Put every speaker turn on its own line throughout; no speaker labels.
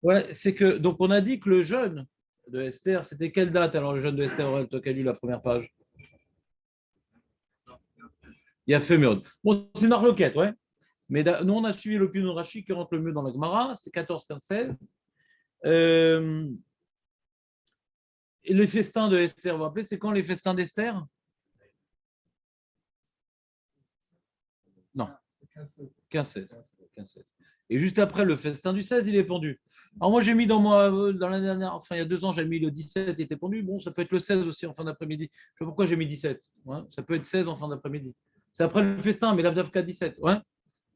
Ouais, c'est que, donc on a dit que le jeûne de Esther, c'était quelle date alors le jeûne de Esther, Aurel, toi qui as lu la première page? Il y a fait mieux. Bon, c'est une arloquette, ouais. Mais nous, on a suivi l'opinion de Rachi qui rentre le mieux dans la Gemara, c'est 14, 15, 16. Et les festins de Esther, vous vous rappelez, c'est quand les festins d'Esther? Non, 15, 16. 15, 16. Et juste après, le festin du 16, il est pendu. Alors moi, j'ai mis dans l'année dernière, enfin il y a 2 ans, j'ai mis le 17, il était pendu. Bon, ça peut être le 16 aussi en fin d'après-midi. Je sais pas pourquoi j'ai mis 17. Ouais, ça peut être 16 en fin d'après-midi. C'est après le festin, mais l'Avdavka 17. Ouais.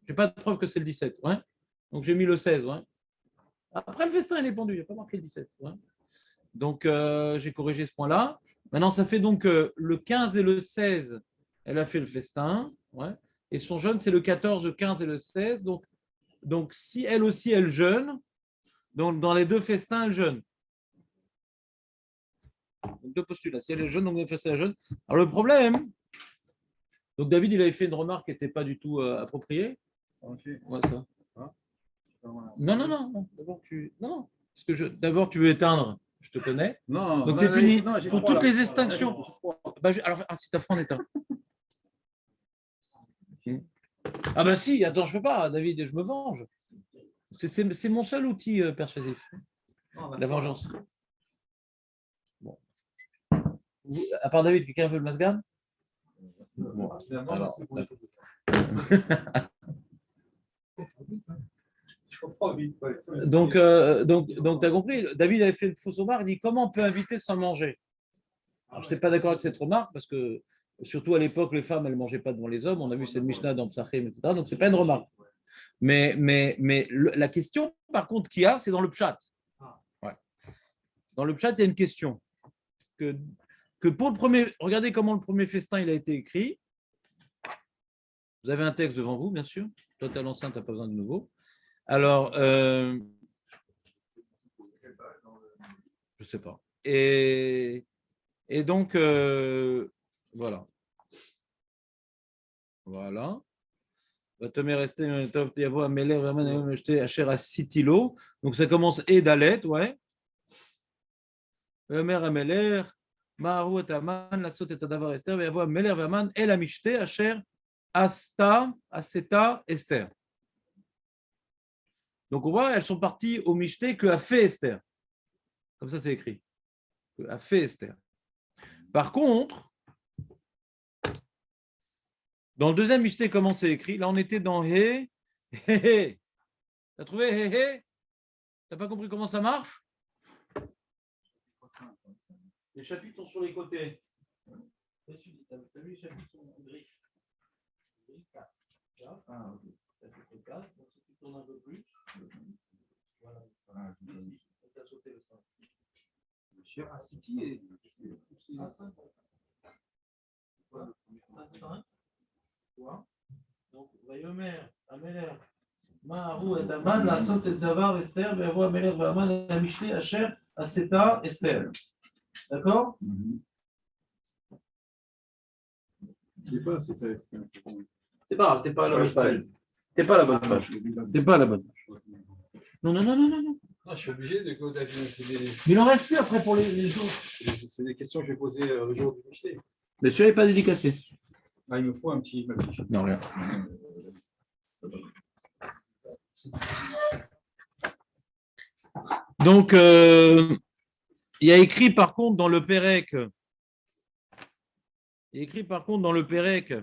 Je n'ai pas de preuve que c'est le 17. Ouais. Donc j'ai mis le 16. Ouais. Après le festin, il est pendu. Il n'y a pas marqué le 17. Ouais. Donc j'ai corrigé ce point-là. Maintenant, ça fait donc le 15 et le 16, elle a fait le festin. Ouais. Et son jeûne, c'est le 14, le 15 et le 16. Donc si elle aussi, elle jeûne, donc dans les deux festins, elle jeûne. Donc deux postulats. Si elle est jeune, donc les festins, elle jeûne. Alors le problème, donc David, il avait fait une remarque qui n'était pas du tout appropriée. Ouais, ça. Non, non, non, non. D'abord, non. Parce que d'abord, tu veux éteindre. Je te connais.
Non,
donc tu es puni pour toutes les
extinctions.
extinctions. Alors, si t'as froid, on éteint. Ah bah si, attends, je peux pas, David, je me venge. C'est mon seul outil persuasif. La vengeance. Bon. À part David, quelqu'un veut le masgane? Bon, alors, donc tu as compris, David avait fait une fausse remarque, il dit comment on peut inviter sans manger? Alors, je n'étais pas d'accord avec cette remarque parce que, surtout à l'époque, les femmes, elles ne mangeaient pas devant les hommes. On a vu cette Mishnah dans Psachim, etc. Donc, ce n'est pas une remarque. Mais la question, par contre, qu'il y a, c'est dans le Pshat. Ouais. Dans le Pshat, il y a une question. Que pour le premier, regardez comment le premier festin il a été écrit. Vous avez un texte devant vous, bien sûr. Toi, tu as l'enceinte, tu n'as pas besoin de nouveau. Alors, je ne sais pas. Et donc, voilà. Voilà. Donc ça commence et Dalet, ouais. Omer Ameler, Maharu et Aman, la Sot et Adavar Esther, Yavo Ameler Vaman, El Amishte, Asher, Asta, Aseta, Esther. Donc on voit, elles sont parties au Mishte que a fait Esther. Comme ça c'est écrit. Que a fait Esther. Par contre, dans le deuxième Mishte, comment c'est écrit? Là on était dans He, He, He. T'as trouvé He, He? T'as pas compris comment ça marche? Les chapitres sont sur les côtés. Tu as vu les chapitres sont gris. Gris 4. Là, ça fait 4. Donc si tu tournes un peu plus, voilà. Ici, tu as sauté le 5.
Cher à City et
5. Voilà. 5, 5. Donc, Vayomer, Ameler, Maharu et Aman, la Sot et Davar, Esther, Vavo Ameler, Vaman, la Mishle, Asher, Aseta, Esther. D'accord?
C'est pas, c'est
grave, t'es pas à la bonne page. T'es pas à la bonne page. T'es pas à la bonne page. Non, non, non, non, non.
Non, je suis obligé de.
Mais il en reste plus après pour les jours.
C'est des questions que je vais poser le jour du Michelet.
Mais celui-là n'est pas dédicacé.
Ah, il me faut un petit.
Non, rien. Donc, il y a écrit par contre dans le Pérec. Il y a écrit par contre dans le Pérec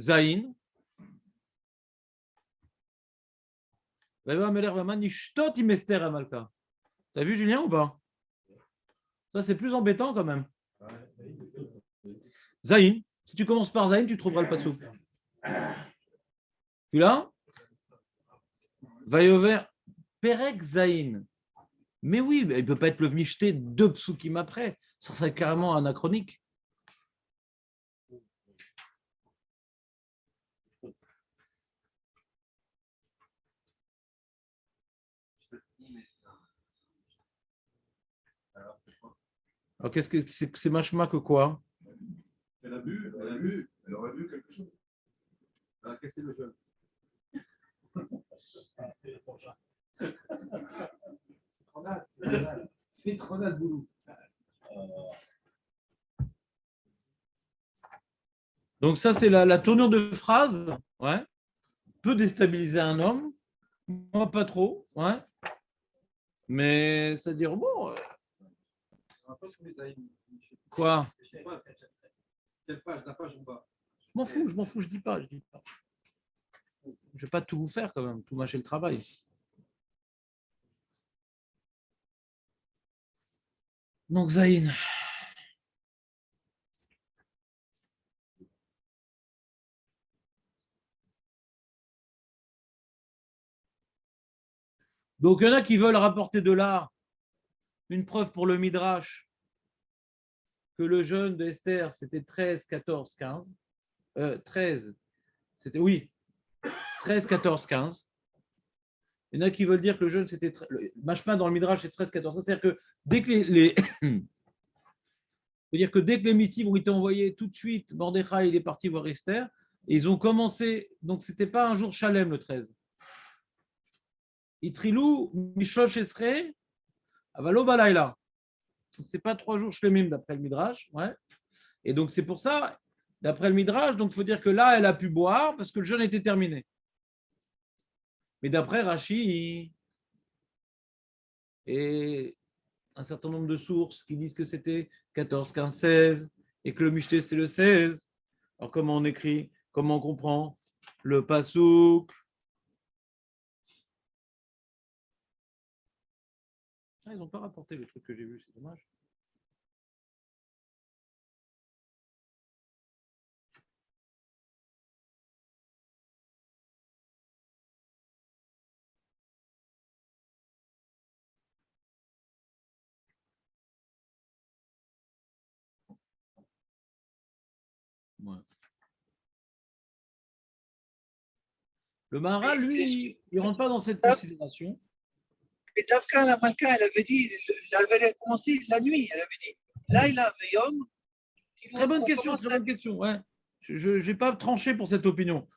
Zaïn. T'as vu Julien ou pas? Ça c'est plus embêtant quand même. Zaïn. Si tu commences par Zaïn, tu trouveras le passouk. Tu l'as? Vayover Perek Zaïn. Mais oui, il ne peut pas être le Mishté 2 psukim après. Ça serait carrément anachronique. Alors, qu'est-ce que c'est machma que quoi?
Elle aurait bu quelque chose. Elle a cassé le jeune.
C'est trop de boulot.
Donc ça, c'est la tournure de phrase. Ouais. Peut déstabiliser un homme. Moi, pas trop. Ouais. Mais c'est-à-dire, bon, quoi?
Quelle page? La page en bas.
Je m'en fous, je dis pas. Je vais pas tout vous faire quand même, tout mâcher le travail. Donc, Zaïn. Donc, il y en a qui veulent rapporter de là une preuve pour le Midrash que le jeûne d'Esther, c'était 13, 14, 15. 13, c'était, oui, 13, 14, 15. Il y en a qui veulent dire que le jeûne, c'était. Le mashma dans le Midrash, c'est 13, 14. C'est-à-dire que dès que c'est-à-dire que dès que les missives ont été envoyés, tout de suite, Mordechai, il est parti voir Esther. Et ils ont commencé, donc ce n'était pas un jour Shalem le 13. Itrilou, Mishosh Esre, Avalo Balayla. Ce n'est pas 3 jours Shlemim d'après le Midrash. Ouais. Et donc c'est pour ça, d'après le Midrash, donc il faut dire que là, elle a pu boire parce que le jeûne était terminé. Mais d'après Rashi et un certain nombre de sources qui disent que c'était 14, 15, 16 et que le Michté c'était le 16. Alors comment on écrit? Comment on comprend? Le pasouk. Ah, ils n'ont pas rapporté le truc que j'ai vu, c'est dommage. Ouais. Le Maharal, lui, il ne rentre pas dans cette considération.
Et Tafka, la Malka, elle avait dit, elle avait commencé la nuit, elle avait dit, là, il a Yom.
Très bonne question, très bonne question. Ouais. Je n'ai pas tranché pour cette opinion.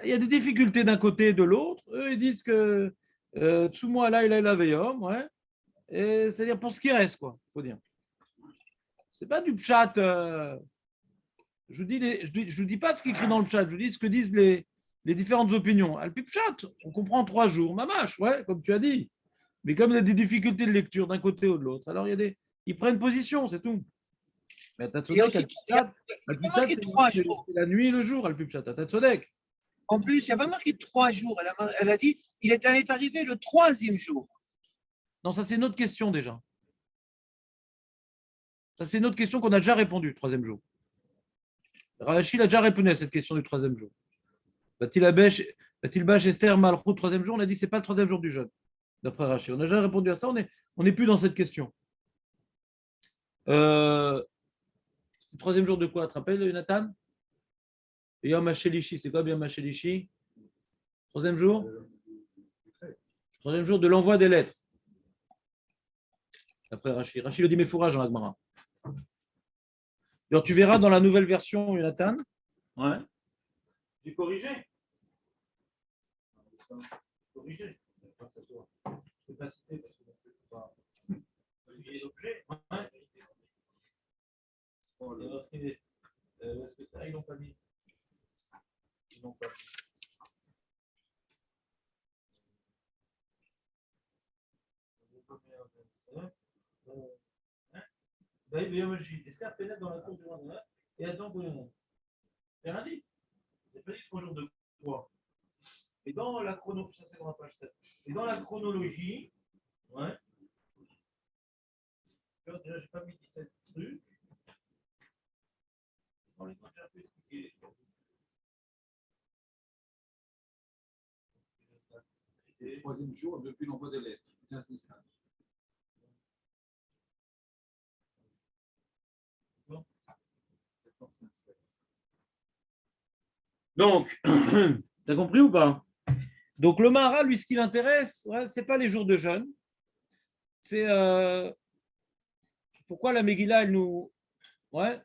Il y a des difficultés d'un côté et de l'autre. Eux, ils disent que Tsumo là, il a la Veyom, ouais. C'est-à-dire pour ce qui reste, quoi, faut dire. C'est pas du chat. Je vous dis pas ce qui est écrit dans le chat, je vous dis ce que disent les différentes opinions. Al chat, on comprend 3 jours, mamache, ouais, comme tu as dit. Mais comme il y a des difficultés de lecture d'un côté ou de l'autre, alors ils prennent position, c'est tout. Mais Tatsodek, c'est la nuit et le jour, Al-Pipchat. Tatsodek.
En plus, il n'y a pas marqué 3 jours. Elle a dit, il est arrivé le 3e jour.
Non, ça c'est une autre question déjà. Ça c'est une autre question qu'on a déjà répondu, 3e jour. Rachid a déjà répondu à cette question du 3e jour. Batil Esther Malchut, 3e jour, on a dit que ce n'est pas le 3e jour du jeûne, d'après Rachid. On a déjà répondu à ça, on n'est plus dans cette question. C'est le 3e jour de quoi? Tu te rappelles, Jonathan? Yom HaShelishi, c'est quoi bien HaShelishi? 3e jour? 3e jour de l'envoi des lettres. D'après Rachid. Rachid le dit mes fourrages dans la Gemara. Alors tu verras dans la nouvelle version, Jonathan. Ouais. J'ai corrigé. Corrigé. Je ne peux pas citer parce que je ne peux pas oublier l'objet. Ouais. Est-ce que ça, ils n'ont pas mis? Ils n'ont pas mis. Esther pénètre dans la cour du roi et Adam Bouillon. C'est rien dit. Il n'a pas dit 3 jours de quoi. Et dans la chronologie, ça c'est dans la page 7. Et dans la chronologie, ouais. Déjà, je n'ai pas mis 17 trucs. Dans les trucs, j'ai un peu expliqué.
Le 3e jour depuis l'envoi des lettres, 15 Nissan.
Donc, tu as compris ou pas? Donc, le Mahara, lui, ce qui l'intéresse, ouais, ce n'est pas les jours de jeûne. C'est pourquoi la Megillah, elle nous. Ouais,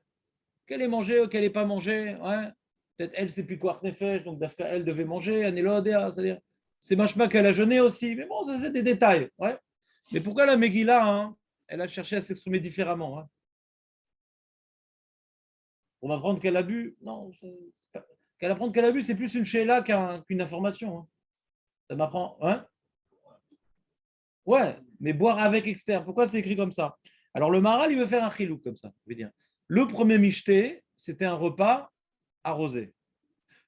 qu'elle ait mangé ou qu'elle n'ait pas mangé. Ouais. Peut-être elle, c'est plus quoi Nefesh, donc Dafka, elle devait manger, Anelodea, c'est-à-dire, c'est machma qu'elle a jeûné aussi. Mais bon, ça, c'est des détails. Ouais. Mais pourquoi la Megillah, hein, elle a cherché à s'exprimer différemment, hein? On va apprendre qu'elle a bu. Non, qu'elle apprendre qu'elle a bu, c'est plus une sheila qu'une information, hein. Ça m'apprend. Hein? Ouais, mais boire avec externe. Pourquoi c'est écrit comme ça? Alors, le Maharal, il veut faire un chilouk comme ça. Je veux dire, le premier michté, c'était un repas arrosé.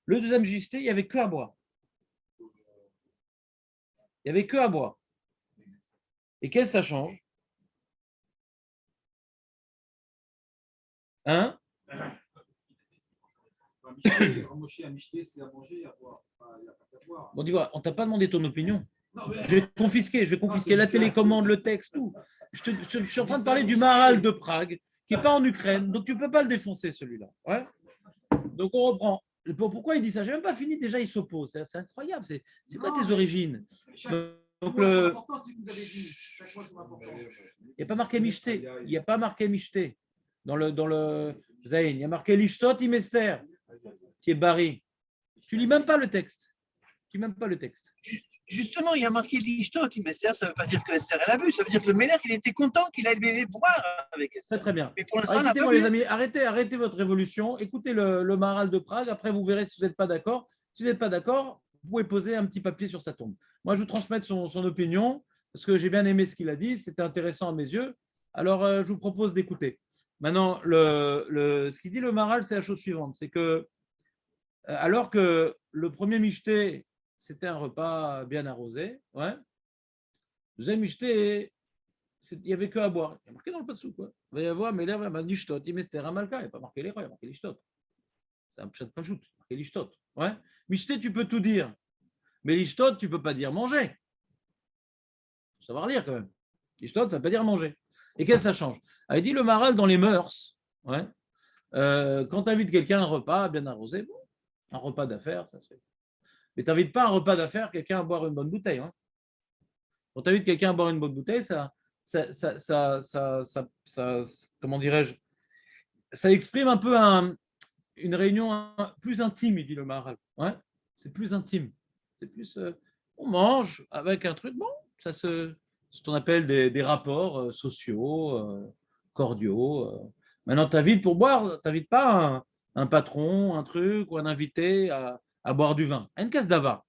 Le deuxième michté, il n'y avait que à boire. Il n'y avait que à boire. Et qu'est-ce que ça change? Hein?
Moshe a michté, c'est à manger et à boire. Il n'y a pas qu'à boire.
Bon, dis-moi, on t'a pas demandé ton opinion.
Non, mais-
Je vais confisquer la télécommande, le texte, tout. Je suis en train de parler du Maharal de Prague, qui n'est pas en Ukraine, donc tu ne peux pas le défoncer, celui-là. Ouais. Donc on reprend. Pourquoi il dit ça? Je n'ai même pas fini, déjà il s'oppose. C'est incroyable. C'est quoi tes origines? Donc,
L'important, c'est que vous avez dit. Chaque fois, c'est important.
il n'y a pas marqué Michté. Il n'y a pas marqué Michté. Dans le Zayn, il y a marqué Lishtot Imester, qui est Barry. Tu lis même pas le texte. Tu lis même pas le texte.
Justement, il y a marqué l'ishtot, mais ça ne veut pas dire que Esther elle a bu, ça veut dire que le Ménère, il était content qu'il ait bébé boire avec Esther.
Très bien.
Mais pour l'instant, on n'a pas
Écoutez-moi, les
bu.
amis, arrêtez votre révolution. Écoutez le Maharal de Prague. Après, vous verrez si vous n'êtes pas d'accord. Si vous n'êtes pas d'accord, vous pouvez poser un petit papier sur sa tombe. Moi, je vous transmets son opinion parce que j'ai bien aimé ce qu'il a dit. C'était intéressant à mes yeux. Alors, je vous propose d'écouter. Maintenant, ce qu'il dit le Maharal, c'est la chose suivante. C'est que, alors que le premier michté, c'était un repas bien arrosé, ouais. Le deuxième michté, il n'y avait que à boire. Il y a marqué dans le passou, quoi. Il va y avoir, mais là, il m'a dit Shtot, il m'est Ramalka, il n'y a pas marqué les rois, il y a marqué les Shtot. C'est un pshat pas joute, marqué les Shtot. Ouais. Michté, tu peux tout dire, mais les Shtot, tu ne peux pas dire manger. Il faut savoir lire quand même. Les Shtot, ça ne veut pas dire manger. Et qu'est-ce que ça change? Il dit le Maharal dans les mœurs, ouais. Quand tu invites quelqu'un à un repas bien arrosé, bon, un repas d'affaires, ça se fait. Mais tu n'invites pas un repas d'affaires quelqu'un à boire une bonne bouteille. Hein. Quand tu invites quelqu'un à boire une bonne bouteille, comment dirais-je, ça exprime un peu une réunion plus intime, il dit le Maharal. Ouais, c'est plus intime. C'est plus, on mange avec un truc, bon, c'est ce qu'on appelle des rapports sociaux, cordiaux. Maintenant, tu invites pour boire, tu n'invites pas un patron, un truc ou un invité à boire du vin. Une caisse d'ava.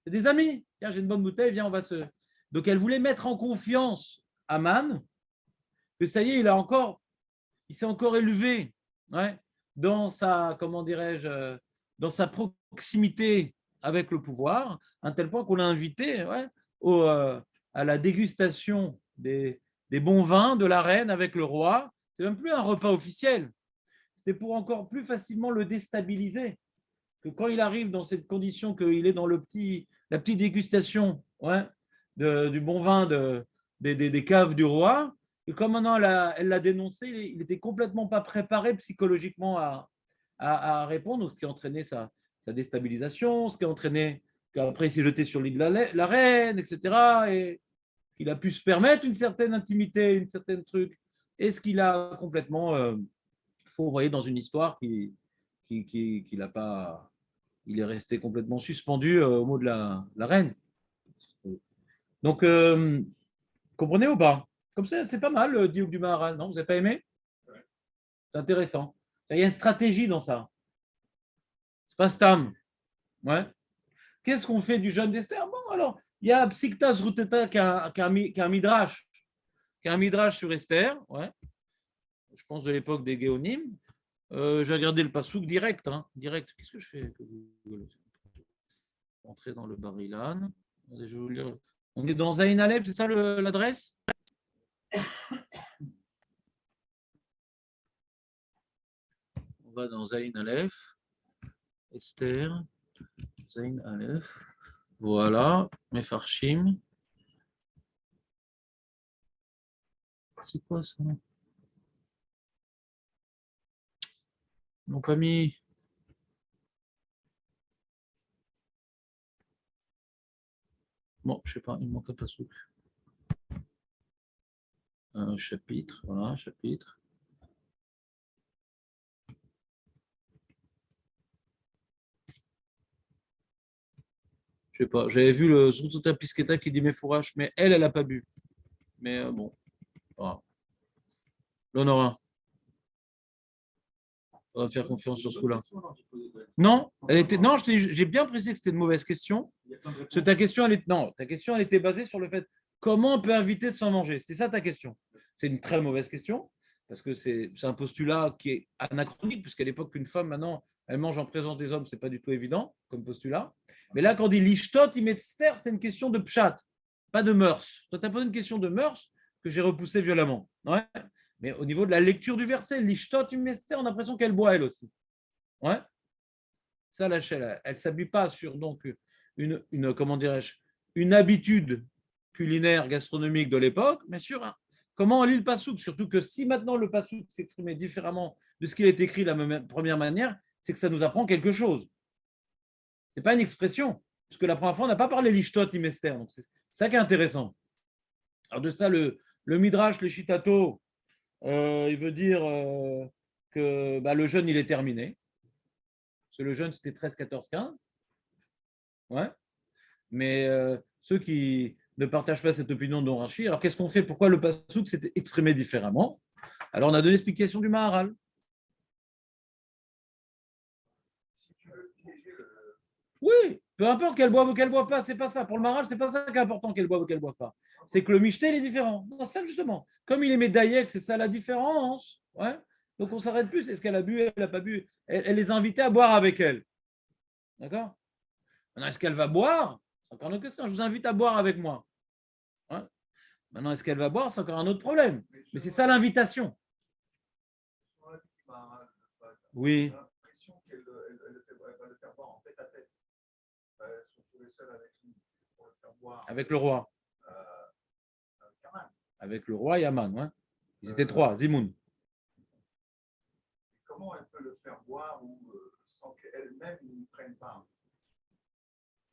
C'est des amis. Tiens, j'ai une bonne bouteille, viens, on va se. Donc, elle voulait mettre en confiance Aman, que ça y est, il s'est encore élevé, ouais, dans sa, comment dirais-je, dans sa proximité avec le pouvoir, à un tel point qu'on l'a invité, ouais, à la dégustation des bons vins de la reine avec le roi. C'est même plus un repas officiel. C'était pour encore plus facilement le déstabiliser. Que quand il arrive dans cette condition, qu'il est dans la petite dégustation, ouais, du bon vin des caves du roi, et comme maintenant elle l'a dénoncé, il n'était complètement pas préparé psychologiquement à répondre, donc ce qui a entraîné sa déstabilisation, ce qui a entraîné qu'après il s'est jeté sur l'île de la reine, etc. Et qu'il a pu se permettre une certaine intimité, une certaine truc, et ce qu'il a complètement fourvoyé dans une histoire qu'il n'a pas. Il est resté complètement suspendu au mot de la reine. Donc, comprenez ou pas? Comme ça, c'est pas mal, le Diouk du Maharal, non? Vous n'avez pas aimé? C'est intéressant. Il y a une stratégie dans ça. C'est pas Stam. Ouais. Qu'est-ce qu'on fait du jeune d'Esther? Bon, alors, il y a Psiktas Ruteta qui a un midrash. Qui a un midrash sur Esther. Ouais. Je pense de l'époque des Géonim. J'ai regardé le pasouk direct. Hein, direct. Qu'est-ce que je fais? Entrer dans le Barilan. Je vais vous lire. On est dans Zain Aleph, c'est ça l'adresse? On va dans Zain Aleph. Esther. Zain Aleph. Voilà. Mefarshim. C'est quoi ça? Ils n'ont pas mis. Bon, je sais pas, il manque un pasouk. Chapitre, voilà, chapitre. Je sais pas, j'avais vu le Zrututa Pisketa qui dit mes fourrages, mais elle n'a pas bu. Mais bon, voilà. L'honorat. On va faire confiance sur ce coup-là. Non, non, j'ai bien précisé que c'était une mauvaise question. Parce que ta question, elle était basée sur le fait comment on peut inviter sans manger. C'est ça ta question. C'est une très mauvaise question parce que c'est un postulat qui est anachronique puisqu'à l'époque qu'une femme maintenant elle mange en présence des hommes, c'est pas du tout évident comme postulat. Mais là, quand on dit lishtot imetzter, c'est une question de pshat, pas de mœurs. Toi, tu as posé une question de mœurs que j'ai repoussée violemment. Ouais. Mais au niveau de la lecture du verset, l'ishtot imetzter, on a l'impression qu'elle boit elle aussi. Ouais. Ça, la elle ne s'appuie pas sur donc comment dirais-je, une habitude culinaire gastronomique de l'époque, mais sur comment on lit le passouk. Surtout que si maintenant le passouk s'exprimait différemment de ce qu'il est écrit de la première manière, c'est que ça nous apprend quelque chose. Ce n'est pas une expression, parce que la première fois, on n'a pas parlé l'ishtot imester. Donc c'est ça qui est intéressant. Alors de ça, le midrash, le shitato, il veut dire que le jeûne, il est terminé. Parce que le jeûne, c'était 13, 14, 15. Ouais. Mais ceux qui ne partagent pas cette opinion de Rashi, alors qu'est-ce qu'on fait? Pourquoi le passouk s'était exprimé différemment? Alors on a donné l'explication du Maharal. Oui, peu importe qu'elle boive ou qu'elle ne boive pas, c'est pas ça. Pour le Maharal, c'est pas ça qui est important qu'elle boive ou qu'elle ne boive pas. C'est que le Michté, il est différent. Non, ça justement. Comme il est médaillé, c'est ça la différence. Ouais. Donc on s'arrête plus. Est-ce qu'elle a bu, elle n'a pas bu? Elle les a invités à boire avec elle. D'accord? Maintenant, est-ce qu'elle va boire? C'est encore une autre question. Je vous invite à boire avec moi. Ouais. Maintenant, est-ce qu'elle va boire? C'est encore un autre problème. Mais c'est ça l'invitation. Oui. Avec le roi. Avec le roi Yaman. Ouais. Ils étaient trois, Zimoun.
Comment elle peut le faire boire sans qu'elle-même n'y prenne part?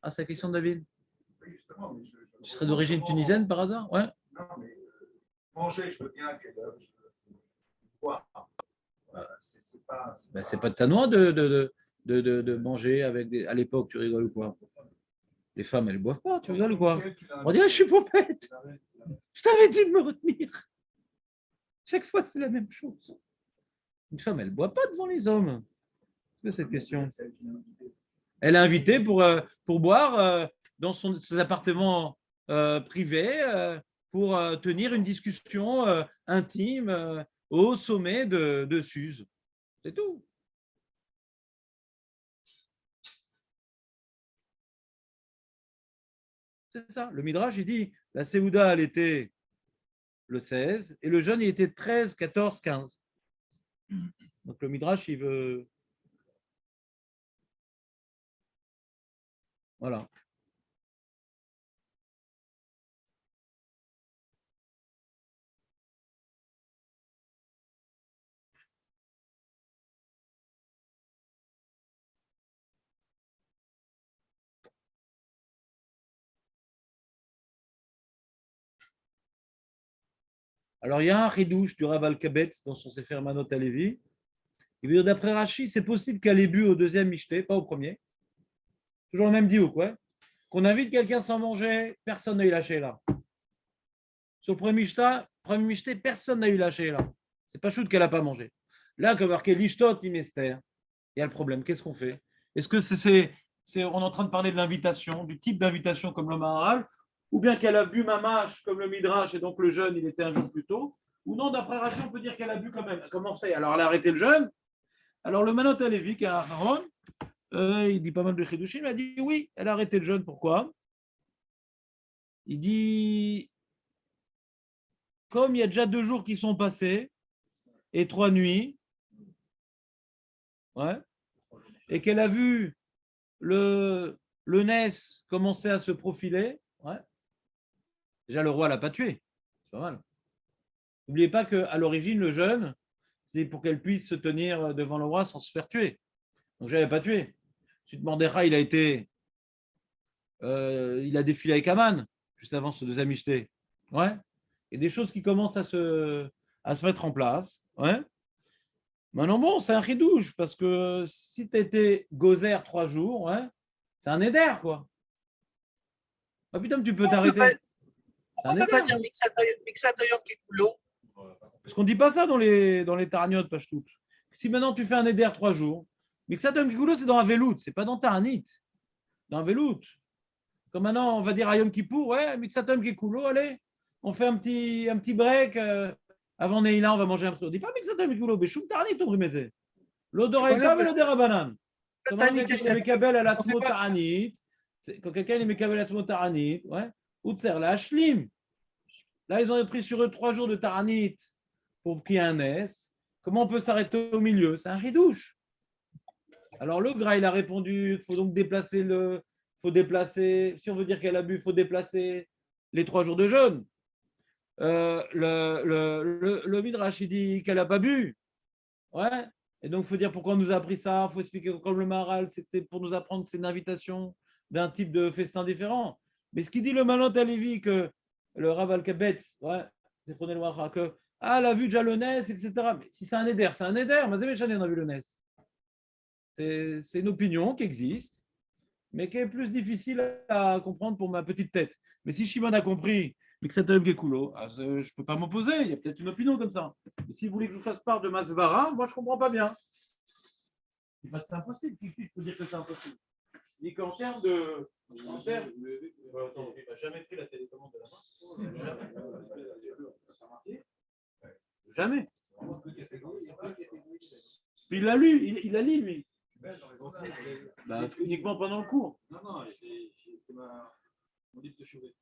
Ah, c'est la question de David.
Oui, justement. Mais
tu serais d'origine tunisienne par hasard? Ouais.
Non, mais manger, je veux bien qu'elle boire. C'est pas
de sa noix de manger avec à l'époque, tu rigoles ou quoi? Les femmes, elles ne boivent pas, tu rigoles ou quoi? On dirait, je suis pompette. Je t'avais dit de me retenir. Chaque fois, c'est la même chose. Une femme, elle ne boit pas devant les hommes. C'est cette question. Elle est invitée pour boire dans ses appartements privés pour tenir une discussion intime au sommet de Suse. C'est tout. C'est ça. Le Midrash, il dit, la Séouda, elle était le 16 et le jeûne, il était 13, 14, 15. Donc le Midrash, il veut... Voilà. Alors, il y a un ridouche du Rav Al-Kabetz dans son Sefer Manot Halevi. Il veut dire, d'après Rashi, c'est possible qu'elle ait bu au deuxième Mishté, pas au premier. Toujours le même diouk, quoi. Qu'on invite quelqu'un sans manger, personne n'a eu lâché là. Sur le premier Mishté, personne n'a eu lâché là. C'est pas chouette qu'elle n'a pas mangé. Là, comme marqué l'ishtot imester, il y a le problème. Qu'est-ce qu'on fait? Est-ce que on est en train de parler de l'invitation, du type d'invitation comme le Maharal, ou bien qu'elle a bu mamash comme le Midrash et donc le jeûne, il était un jour plus tôt, ou non, d'après Rashi, on peut dire qu'elle a bu quand même. Comment c'est? Alors, elle a arrêté le jeûne. Alors, le Manot Halevi, qui est un Haron, il dit pas mal de Chidushim, il a dit oui, elle a arrêté le jeûne. Pourquoi? Il dit, comme il y a déjà 2 jours qui sont passés et 3 nuits, ouais, et qu'elle a vu le Nes commencer à se profiler, ouais, déjà le roi ne l'a pas tué, c'est pas mal. N'oubliez pas qu'à l'origine, le jeûne, c'est pour qu'elle puisse se tenir devant le roi sans se faire tuer. Donc, je ne l'avais pas tué. Ensuite, Mordechai, il a défilé avec Aman, juste avant ce deuxième Mishté. Ouais. Il y a des choses qui commencent à se mettre en place. Ouais. Maintenant, bon, c'est un ridouche, parce que si tu étais gozer 3 jours, ouais, c'est un éder, quoi. Ah putain, tu peux t'arrêter. C'est un
On ne peut pas
éder.
dire Mixat Yom Kikulo.
Parce qu'on ne dit pas ça dans les Taraniot, pas tout. Si maintenant tu fais un éder 3 jours, Mixatom Kikulo, c'est dans un velout, c'est pas dans Taranit. Dans un velout. Comme maintenant, on va dire à Yom Kippour, ouais, Mixatom Kikulo, allez, on fait un petit break. Avant Neila, on va manger un truc. On ne dit pas Mixatom Kikulo, mais Choum Taranit, on remettait. L'odoraita, mais l'oderabanan. Quand quelqu'un est Mekabel à la Tmo Taranit, quand quelqu'un est Mekabel à la Tmo Taranit, ouais, Outser, la Shlim. Là, ils ont pris sur eux 3 jours de Taranit pour qu'il y ait un S. Comment on peut s'arrêter au milieu? C'est un ridouche. Alors le gras, il a répondu, il faut donc faut déplacer, si on veut dire qu'elle a bu, il faut déplacer les 3 jours de jeûne. Le Midrash, il dit qu'elle n'a pas bu. Ouais. Et donc, il faut dire pourquoi on nous a appris ça. Il faut expliquer comme le Maharal, c'était pour nous apprendre que c'est une invitation d'un type de festin différent. Mais ce qu'il dit le Malot Alevi, que le Rav Al-Kabetz, ouais, c'est que elle a vu déjà le Nes, etc. Mais si c'est un éder, c'est un éder. Mais on a vu le Nes. C'est une opinion qui existe, mais qui est plus difficile à comprendre pour ma petite tête. Mais si Shimon a compris, mais que c'est un Gekulo, je ne peux pas m'opposer. Il y a peut-être une opinion comme ça. Mais si vous voulez que je vous fasse part de ma Svara, moi je ne comprends pas bien. C'est impossible. Qui peut dire que c'est impossible? Il dit qu'en termes de. Attends, il n'a jamais pris la télécommande de la main. Jamais. Puis il l'a lu, il a lu, lui. Bah, uniquement pendant le cours.
Non, c'est mon livre de chevet.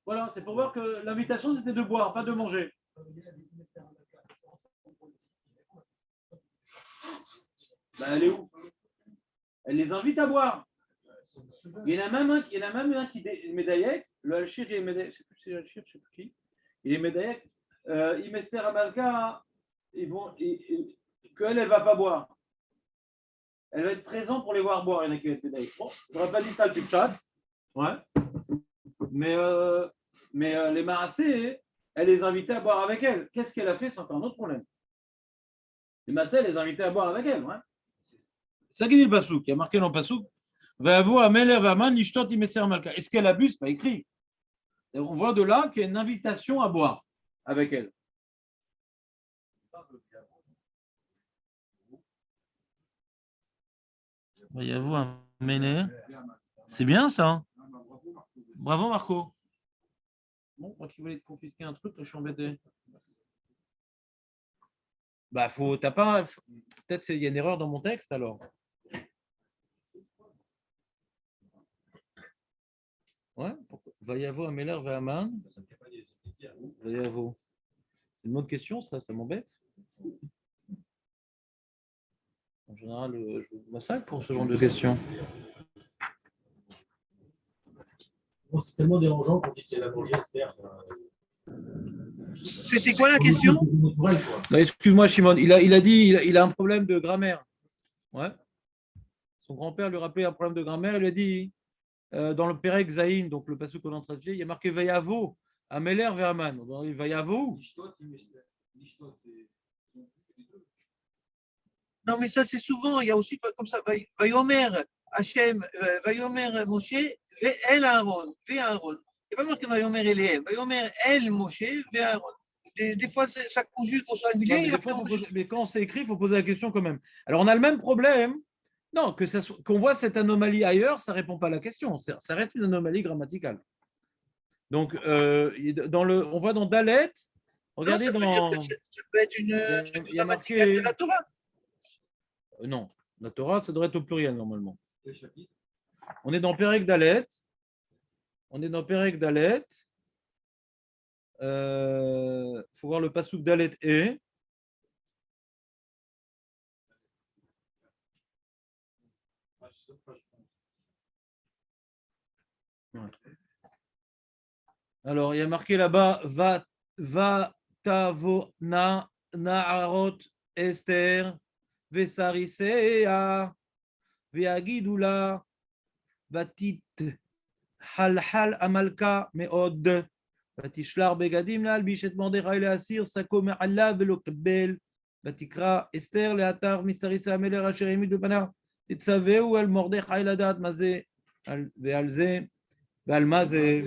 Voilà, c'est pour voir que l'invitation, c'était de boire, pas de manger. Ben, elle est où? Elle les invite à boire. Il y en a même un qui est médaillé. Le Alchir est médaillé. Je ne sais plus si c'est Alchir, je ne sais plus qui. Il est médaillé. Imester Amalka, qu'elle ne va pas boire. Elle va être présente pour les voir boire. Il y en a qui va être médaillé. Bon, je n'aurais pas dit ça le Pichat. Ouais. Mais les Marassés, elle les invitait à boire avec elle. Qu'est-ce qu'elle a fait? C'est encore un autre problème. Les Marassés, elle les invitait à boire avec elle. Ouais. C'est ça qui dit le Passouk. Il y a marqué dans le Passouk. Est-ce qu'elle abuse? Ce n'est pas écrit. Et on voit de là qu'il y a une invitation à boire avec elle. Il y a vous un mêlé. C'est bien ça. Bravo Marco. Bon, moi qui voulais te confisquer un truc, là, je suis embêté. Bah, t'as pas. Peut-être qu'il y a une erreur dans mon texte alors. Ouais, Vayavo Améler Vahaman. Vayavo. C'est une autre question, ça m'embête. En général, je vous massacre pour ce genre de questions.
Bon, c'est tellement dérangeant qu'on dit que c'est la manger,
C'était quoi la question?
Non, excuse-moi, Shimon. Il a dit il a un problème de grammaire. Ouais. Son grand-père lui rappelait un problème de grammaire. Il lui a dit dans le Perek Zaïn, donc le passage qu'on est en train de faire, il y a marqué Vayavo, Améler Verman. On dit Vayavo.
Non, mais ça, c'est souvent. Il y a aussi comme ça. Vayomer Hachem, Vayomer Moshe, El Aaron, Ve Aaron. Il n'y a pas marqué Vayomer Eliam. Vayomer El Moshe, Ve Aaron. Des fois, ça conjugue au singulier.
Mais quand c'est écrit, il faut poser la question quand même. Alors, on a le même problème. Non, qu'on voit cette anomalie ailleurs, ça ne répond pas à la question. Ça reste une anomalie grammaticale. Donc, on voit dans Dalet, regardez
non, ça peut être une grammaticale de la Torah.
Non, la Torah, ça devrait être au pluriel normalement. On est dans Perek Dalet. Il faut voir le passouk Dalet et. Alors, il y a marqué là-bas va tavo na'arot Esther vesarisea veagidula vatit halhal amalka meod ותשלח בגדים להלביש את מרדכי לאסיר שקו מעליו ולא קבל ותקרא אסתר לאתר מסריסי המלך אשר העמיד בפניו תצווהו על מרדכי לדעת מה זה, ועל זה, ועל מה זה,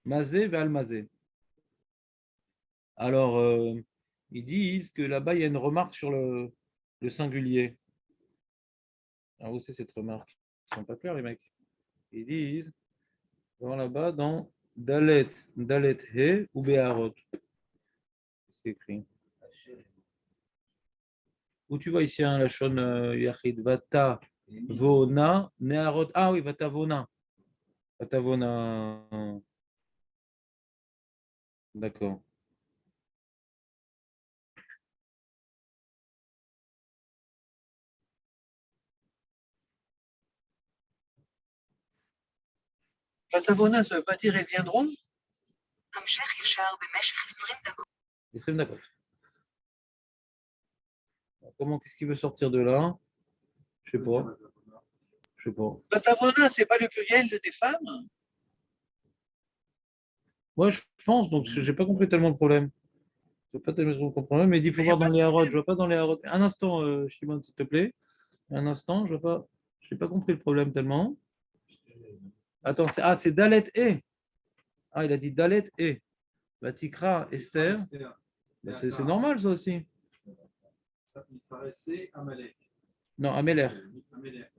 מה זה ועל מה זה. Alors, ils disent que là-bas, il y a une remarque sur le singulier. Alors, où c'est cette remarque? Ils ne sont pas clairs, les mecs. Ils disent, là-bas, dans Dalet, Dalet He ou Be'arot. C'est écrit. Où tu vois ici la Lachon Yachid, Vata Vona, Neharot. Ah oui, Vata Vona. Vata Vona. D'accord.
Vatavona, ça ne veut pas dire elles viendront.
המשך ישר במשך 20 דקות.
20 d'accord. Comment, qu'est-ce qu'il veut sortir de là? Je sais pas. Je sais pas.
Vatavona, ce n'est pas le pluriel des femmes.
Moi, je pense, donc je n'ai pas compris tellement le problème. Je n'ai pas tellement compris le problème, mais il dit qu'il faut voir dans les harotes. Je ne vois pas dans les harotes. Un instant, Shimon, s'il te plaît. Un instant, je n'ai pas compris le problème tellement. Attends, c'est Dalet E. Ah, il a dit Dalet E. La Tikra, Esther. Ben, c'est normal, ça aussi.
Il s'arrêtait à Amalek.
Non, Améler.
Amalek.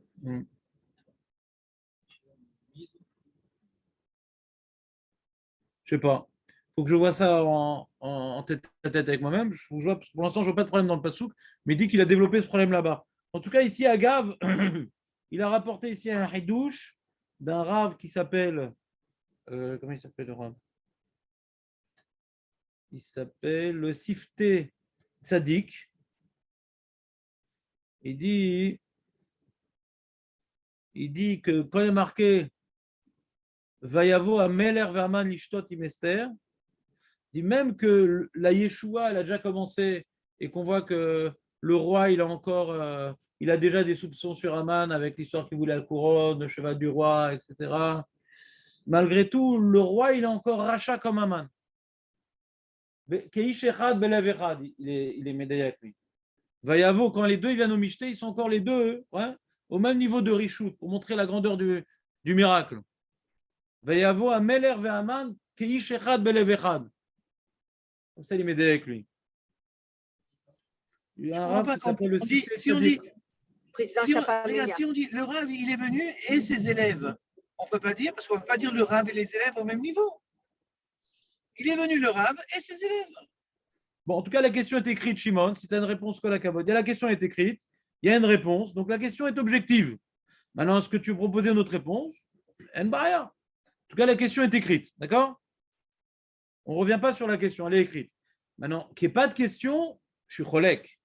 Je sais pas. Il faut que je vois ça en tête à tête avec moi-même. Je vous vois, parce que pour l'instant, je ne vois pas de problème dans le Passouk, mais il dit qu'il a développé ce problème là-bas. En tout cas, ici à Gav, il a rapporté ici un hidouche d'un rave qui s'appelle. Comment il s'appelle le rave? Il s'appelle le Sifté Tzadik. Il dit que quand il est marqué Vayavo à Meler Verman Lishtot Imester, dit même que la Yeshua, elle a déjà commencé et qu'on voit que le roi, il a déjà des soupçons sur Aman avec l'histoire qu'il voulait la couronne, le cheval du roi, etc. Malgré tout, le roi, il est encore rachat comme Aman. Keish Echad Belev Echad, il est médaillé avec lui. Vayavo, quand les deux ils viennent au Michté, ils sont encore les deux au même niveau de Rishut pour montrer la grandeur du miracle. Vayavo à Meler Ve'aman, Keish Echad Belev Echad. Comme ça, il est médaillé avec lui. Il y a un rave qui s'appelle le Sifté Tzadik.
Si on dit le Rav, il est venu et ses élèves, on ne peut pas dire, parce qu'on ne peut pas dire le Rav et les élèves au même niveau. Il est venu le Rav et ses élèves.
Bon, en tout cas, la question est écrite, Shimon. Si tu as une réponse, la cavote. La question est écrite, il y a une réponse, donc la question est objective. Maintenant, est-ce que tu veux proposer une autre réponse? En tout cas, la question est écrite, d'accord? On ne revient pas sur la question, elle est écrite. Maintenant, qu'il n'y ait pas de question, je suis cholek.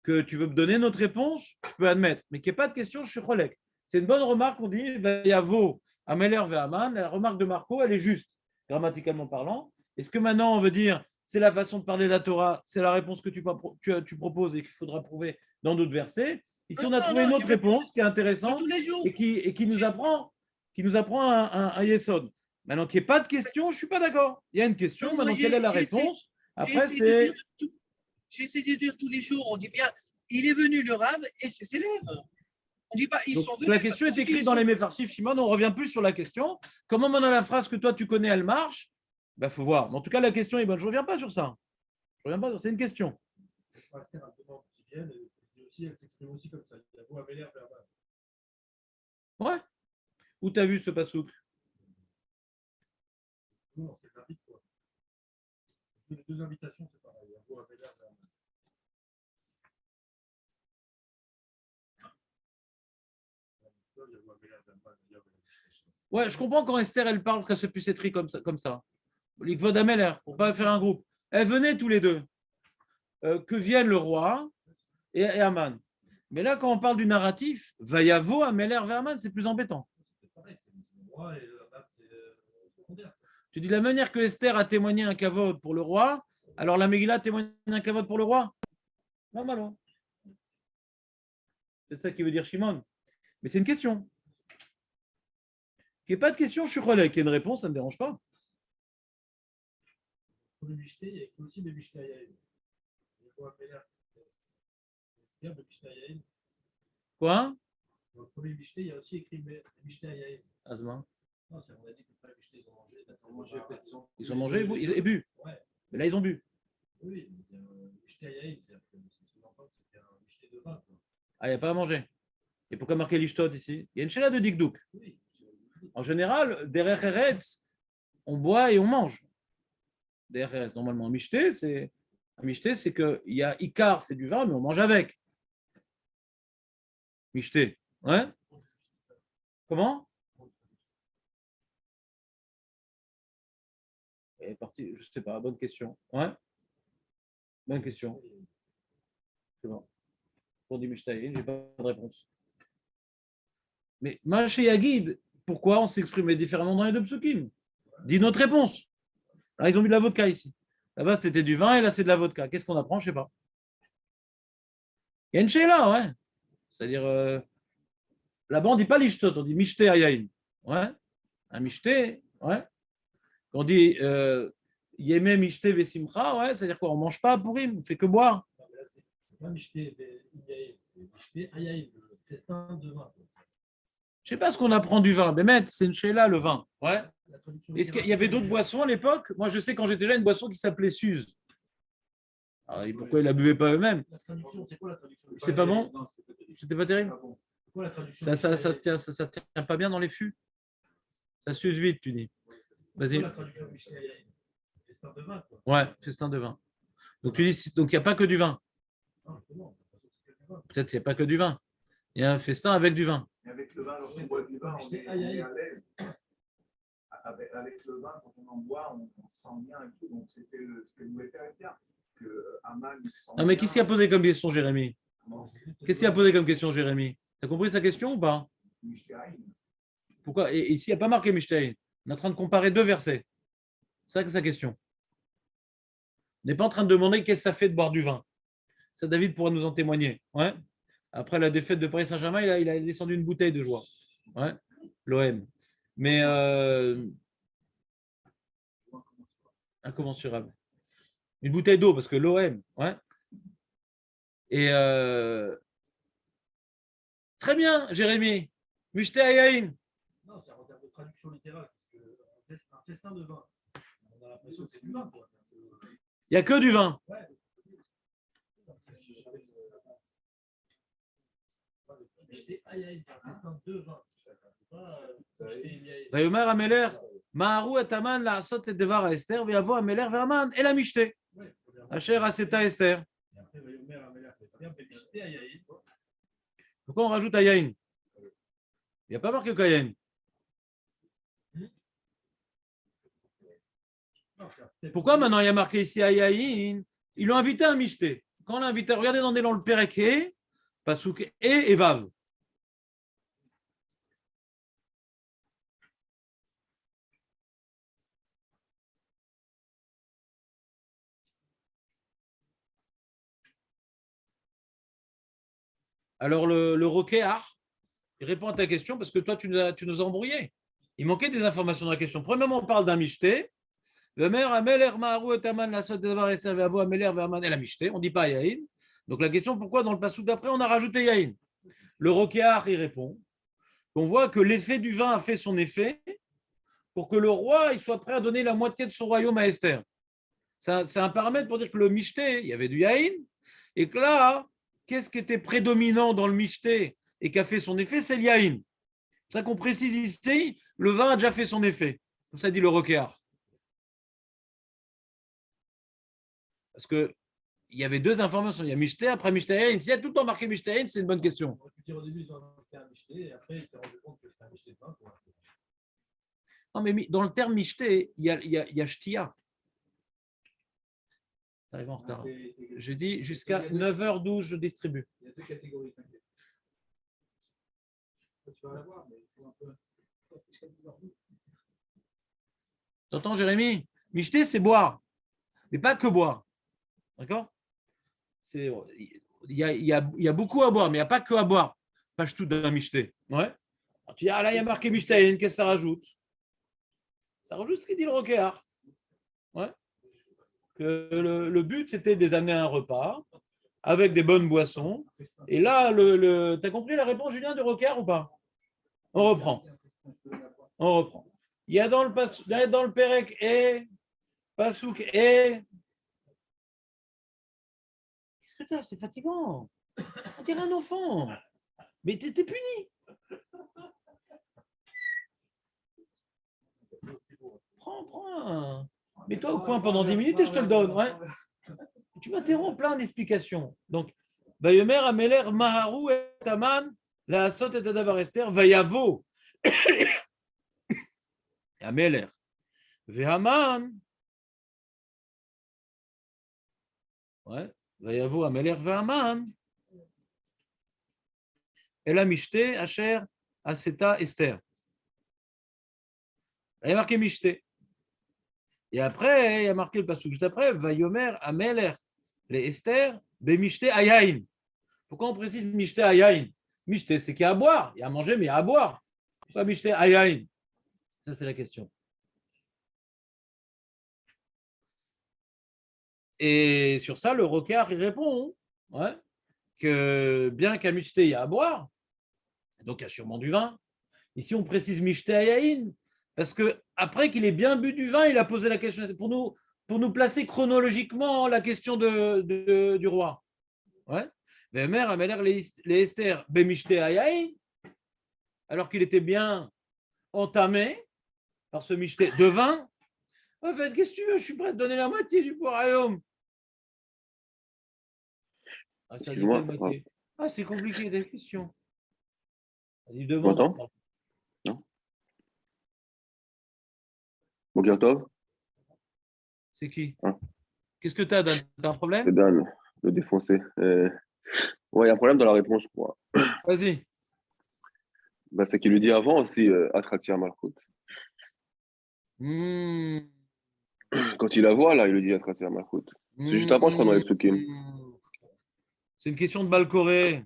Que tu veux me donner notre réponse, je peux admettre. Mais qu'il n'y ait pas de question, je suis cholek. C'est une bonne remarque, on dit Vayavo Ameler Ve'aman. La remarque de Marco, elle est juste, grammaticalement parlant. Est-ce que maintenant, on veut dire c'est la façon de parler de la Torah, c'est la réponse que tu proposes et qu'il faudra prouver dans d'autres versets? Ici, on a trouvé une autre réponse qui est intéressante et qui nous apprend un yesod. Maintenant, qu'il n'y ait pas de question, je ne suis pas d'accord. Il y a une question, maintenant, quelle est la réponse? Après, c'est.
J'essaie de dire tous les jours, on dit bien, il est venu le Rav et ses élèves. On dit pas, ils sont venus.
La question est écrite dans les Mefarshim, Shimon, on ne revient plus sur la question. Comment maintenant la phrase que toi tu connais, elle marche? Il faut voir. Mais en tout cas, la question est bonne. Je ne reviens pas sur ça. Je reviens pas. C'est une question.
Elle s'exprime aussi comme ça. La voix avait l'air verbale.
Ouais. Où tu as vu ce pasouk?
Non, c'est l'invite, quoi. Les deux invitations, c'est pareil. La voix avait l'air verbale.
Ouais, je comprends quand Esther, elle parle qu'elle se puisse être comme ça. L'Ikvod Ameler, pour ne pas faire un groupe. Elles venaient tous les deux. Que vienne le roi et Aman. Mais là, quand on parle du narratif, Vayavo Ameler vers Aman, c'est plus embêtant. Tu dis la manière que Esther a témoigné un kavod pour le roi, alors la Megillah témoigne un kavod pour le roi? Normalement. C'est ça qui veut dire Shimon. Mais c'est une question. Qu'il n'y ait pas de question, je suis relais. Qu'il y ait une réponse, ça ne me dérange pas.
Pour le Michté, il y a aussi des Michté. Bien, le Mishnah Yael.
Quoi?
Dans le premier Mishnah, il y a aussi écrit Mishnah Yael.
Asma.
Non, on a dit que le premier Mishnah, ils ont mangé. Ils ont mangé,
Ils ont mangé et bu.
Ouais.
Mais là, ils ont bu.
Oui, mais c'est un Mishnah Yael. C'est souvent pas que c'était un Mishnah de vin.
Ah, il n'y a pas à manger. Et pourquoi marquer l'ishtot ici? Il y a une chéla de dikdouk.
Oui.
En général, derrière Eretz, on boit et on mange. Derrière Eretz, normalement, un michté, c'est qu'il y a Icar, c'est du vin, mais on mange avec. Michté. Ouais? Comment? Elle est partie, je ne sais pas, bonne question. Ouais? Bonne question. C'est bon. Pour dire Michté, je n'ai pas de réponse. Mais Maché Yagid, pourquoi on s'exprimait différemment dans les deux psukim? Dis notre réponse. Là, ils ont mis de la vodka ici. Là-bas, c'était du vin et là, c'est de la vodka. Qu'est-ce qu'on apprend? Je ne sais pas. Il y a une chéla, ouais. C'est-à-dire, là-bas, on ne dit pas l'ishtot, on dit mishté ayayin. Ouais. Un mishté, ouais. On dit yémé mishté vesimcha, ouais. C'est-à-dire quoi? On ne mange pas pour on ne fait que boire.
C'est pas Mishnah Yael, c'est Mishnah Yael, le festin de vin.
Je ne sais pas ce qu'on apprend du vin. Mais c'est une chéla, le vin. Ouais. Est-ce qu'il y avait d'autres boissons à l'époque? Moi, je sais quand j'étais jeune, une boisson qui s'appelait Suze. Alors, pourquoi ils ne la buvaient pas eux-mêmes?
La traduction, c'est quoi la traduction?
C'est pas bon? C'était pas terrible?
C'est quoi la traduction?
Ça tient pas bien dans les fûts. Ça s'use vite, tu dis. Vas-y.
La traduction de Mishnah Yael, festin de vin, quoi.
Ouais, festin de vin. Donc tu dis, donc il n'y a pas que du vin.
Non, justement,
Peut-être qu'il n'y a pas que du vin. Il y a un festin avec du vin.
Et avec le vin, lorsqu'on boit du vin, on est à l'aise. Avec le vin, quand on en boit, on se sent bien et tout. Donc c'était le voulait faire bien. Que Aman se sent
Non, mais
bien.
qu'est-ce qu'il a posé comme question, Jérémy? Qu'est-ce qu'il a posé comme question, Jérémy? Tu as compris sa question ou pas? Pourquoi? Et ici, il n'y a pas marqué Mishtein. On est en train de comparer deux versets. C'est ça que sa question. On n'est pas en train de demander qu'est-ce que ça fait de boire du vin. Ça, David pourra nous en témoigner. Ouais. Après la défaite de Paris Saint-Germain, il a descendu une bouteille de joie. Ouais. L'OM. Mais incommensurable. Une bouteille d'eau, parce que l'OM. Ouais. Et très bien, Jérémy. Mishté Ayaïn.
Non, c'est en termes de traduction littérale, parce qu'un festin de vin, on a l'impression que c'est du vin, quoi.
Il n'y a que du vin.
Ouais. Mishnah Yael, c'est un festin de vin. C'est pas Mishnah Yael.
Vayomer Ameler, Maharu et Aman la asot et devar à Esther, Viavo Ameler vers Aman, et la Mishté. Asher Aseta Esther.
Et après, Vayomer Ameler, c'est-à-dire Mishnah Yael.
Pourquoi on rajoute Ayaïn? Il n'y a pas marqué qu'Ayaïn. Pourquoi maintenant il y a marqué ici Ayaïn? Ils l'ont invité à un Mishté. Quand on l'a invité, regardez dans le Pereke, Pasuk et Vav. Alors le Rokéar, il répond à ta question parce que toi, tu nous as embrouillé. Il manquait des informations dans la question. Premièrement, on parle d'un Mishté. On ne dit pas Yaïn. Donc la question, pourquoi dans le passage d'après, on a rajouté Yaïn? Le Rokéar, il répond qu'on voit que l'effet du vin a fait son effet pour que le roi il soit prêt à donner la moitié de son royaume à Esther. C'est un paramètre pour dire que le Mishté, il y avait du Yaïn, et que là, qu'est-ce qui était prédominant dans le Mishté et qui a fait son effet? C'est le Yaïn. C'est ça qu'on précise ici, le vin a déjà fait son effet. Comme ça dit le Rokéar. Parce qu'il y avait deux informations. Il y a Mishté, après Mishté Yaïn. S'il y a tout le temps marqué Mishté Yaïn, c'est une bonne question.
Au début, ils ont invité un Mishnah, et après, ils se sont rendus compte que c'était un Mishnah de vin.
Non, mais dans le terme Mishté, il y a Shtia. Ça arrive en retard. Je dis jusqu'à 9h12, je distribue.
Il y a deux catégories, t'inquiète. Tu vas la voir, mais il faut un peu. Jusqu'à 10h12.
T'entends, Jérémy? Mishté, c'est boire. Mais pas que boire. D'accord? Il y a beaucoup à boire, mais il n'y a pas que à boire. Pas tout d'un Mishté. Ouais. Alors, tu dis, ah là, il y a marqué Mishté, qu'est-ce que ça rajoute? Ça rajoute ce qu'il dit le Rokéar. Ouais. Que le but, c'était de les amener à un repas avec des bonnes boissons. Et là, tu as compris la réponse, Julien, de Rocard ou pas? On reprend. On reprend. Il y a dans le Pérec et Pasouk et. Qu'est-ce que t'as? C'est fatigant. On dirait un enfant. Mais t'es puni. Prends. Mets-toi au coin pendant 10 minutes et je te le donne. Ouais. Tu m'interromps plein d'explications. Donc, Vayomer, Ameler, Maharu, et Taman, la Asot et Tadavar Esther, Vayavo. Ameler. Vehaman. Ouais. Vayavo, Ameler, Vehaman. Elle a Mishte, Asher, Aseta, Esther. Il y a marqué Mishte. Et après, il y a marqué le passage juste après, Vayomer, Ameler, les Esther, Bemishte, Ayain. Pourquoi on précise Mishte, Ayain? Mishte, c'est qu'il y a à boire. Il y a à manger, mais il y a à boire. Pourquoi Mishte, Ayain? Ça, c'est la question. Et sur ça, le Rocard, il répond que bien qu'à Mishte, il y a à boire, donc il y a sûrement du vin. Ici, on précise Mishte, Ayain. Parce que après qu'il ait bien bu du vin, il a posé la question pour nous placer chronologiquement la question du roi. Ouais. Vemer a l'air les Esther Bemishte Ayaï, alors qu'il était bien entamé par ce Mishte de vin. En fait, qu'est-ce que tu veux? Je suis prêt à te donner la moitié du royaume. Ah, ça dit quelle moitié? Ah, c'est compliqué, des questions. Il demande.
Bokertov.
C'est qui? Qu'est-ce que tu as, Dan? T'as un problème?
C'est Dan, le défoncé. Ouais, il y a un problème dans la réponse, je crois.
Vas-y.
Bah, c'est qu'il lui dit avant aussi Atratia Malchut. Quand il la voit, là, il lui dit Atratia Malchut. C'est juste avant, je crois, dans les Psukim.
C'est une question de Balcoré.